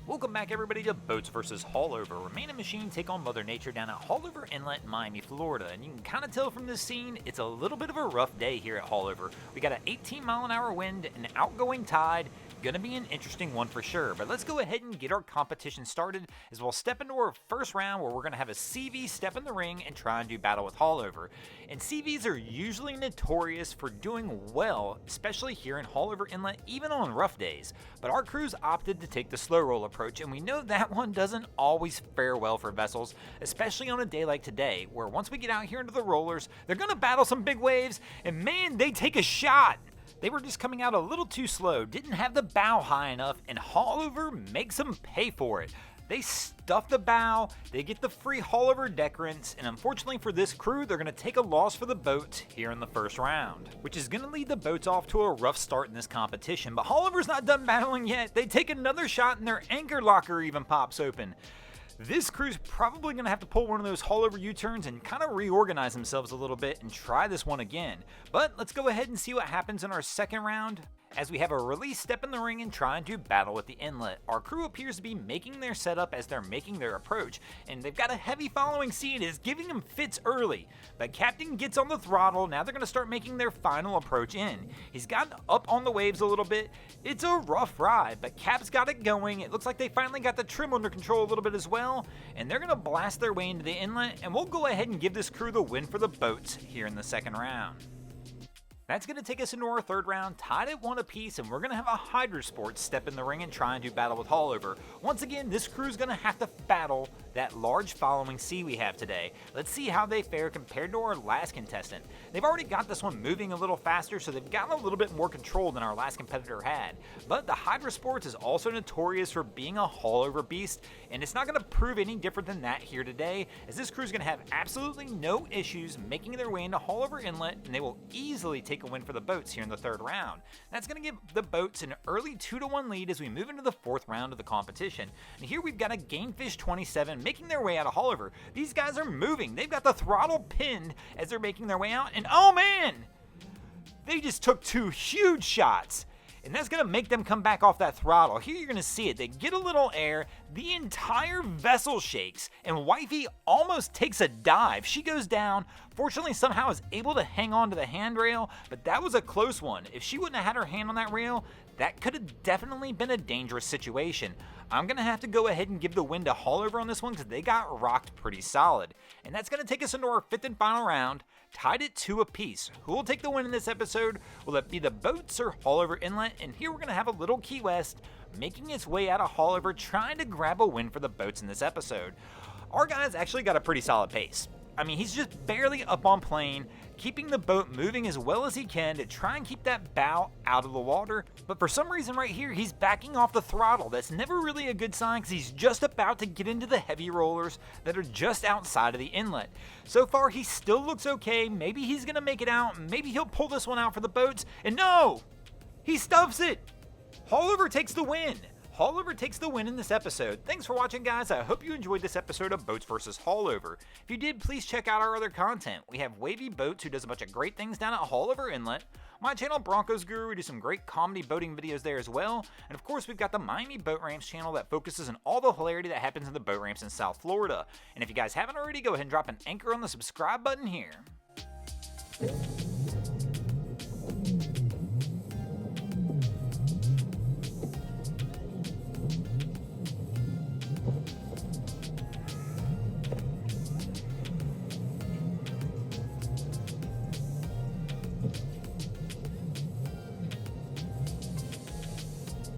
Welcome back everybody to Boats vs. Haulover, where man and machine take on Mother Nature down at Haulover Inlet in Miami, Florida. And you can kind of tell from this scene, it's a little bit of a rough day here at Haulover. We got an 18-mile-an-hour wind, an outgoing tide. Gonna be an interesting one for sure. But let's go ahead and get our competition started as we'll step into our first round where we're gonna have a CV step in the ring and try and do battle with Haulover. And CVs are usually notorious for doing well, especially here in Haulover Inlet, even on rough days. But our crews opted to take the slow roll approach, and we know that one doesn't always fare well for vessels, especially on a day like today, where once we get out here into the rollers, they're gonna battle some big waves, and man, they take a shot! They were just coming out a little too slow, didn't have the bow high enough, and Haulover makes them pay for it. They stuff the bow, they get the free Haulover deckerants, and unfortunately for this crew, they're going to take a loss for the boats here in the first round, which is going to lead the boats off to a rough start in this competition. But Haulover's not done battling yet. They take another shot and their anchor locker even pops open. This crew's probably going to have to pull one of those Haulover U-turns and kind of reorganize themselves a little bit and try this one again. But let's go ahead and see what happens in our second round. As we have a release step in the ring and try and do battle with the inlet. Our crew appears to be making their setup as they're making their approach, and they've got a heavy following sea and is giving them fits early. But Captain gets on the throttle, now they're going to start making their final approach in. He's gotten up on the waves a little bit. It's a rough ride, but Cap's got it going. It looks like they finally got the trim under control a little bit as well, and they're going to blast their way into the inlet, and we'll go ahead and give this crew the win for the boats here in the second round. That's going to take us into our third round, tied at 1 apiece, and we're going to have a Hydro Sports step in the ring and try and do battle with Haulover. Once again, this crew's going to have to battle that large following sea we have today. Let's see how they fare compared to our last contestant. They've already got this one moving a little faster, so they've gotten a little bit more control than our last competitor had. But the Hydro Sports is also notorious for being a Haulover beast, and it's not going to prove any different than that here today, as this crew's going to have absolutely no issues making their way into Haulover Inlet, and they will easily take a win for the boats here in the third round. That's going to give the boats an early 2-1 lead as we move into the fourth round of the competition. And here we've got a Gamefish 27 making their way out of Haulover. These guys are moving. They've got the throttle pinned as they're making their way out, and oh man! They just took 2 huge shots. And that's going to make them come back off that throttle. Here you're going to see it. They get a little air. The entire vessel shakes. And Wavy almost takes a dive. She goes down. Fortunately, somehow is able to hang on to the handrail. But that was a close one. If she wouldn't have had her hand on that rail, that could have definitely been a dangerous situation. I'm going to have to go ahead and give the win to Haulover on this one because they got rocked pretty solid. And that's going to take us into our fifth and final round, tied at 2 apiece. Who will take the win in this episode? Will it be the boats or Haulover Inlet? And here we're going to have a little Key West making its way out of Haulover, trying to grab a win for the boats in this episode. Our guy's actually got a pretty solid pace. I mean, he's just barely up on plane, keeping the boat moving as well as he can to try and keep that bow out of the water. But for some reason right here, he's backing off the throttle. That's never really a good sign because he's just about to get into the heavy rollers that are just outside of the inlet. So far, he still looks okay. Maybe he's going to make it out. Maybe he'll pull this one out for the boats. And no! He stuffs it! Haulover takes the win. Haulover takes the win in this episode. Thanks for watching, guys. I hope you enjoyed this episode of Boats vs. Haulover. If you did, please check out our other content. We have Wavy Boats, who does a bunch of great things down at Haulover Inlet. My channel, Broncos Guru, we do some great comedy boating videos there as well. And of course, we've got the Miami Boat Ramps channel that focuses on all the hilarity that happens in the boat ramps in South Florida. And if you guys haven't already, go ahead and drop an anchor on the subscribe button here.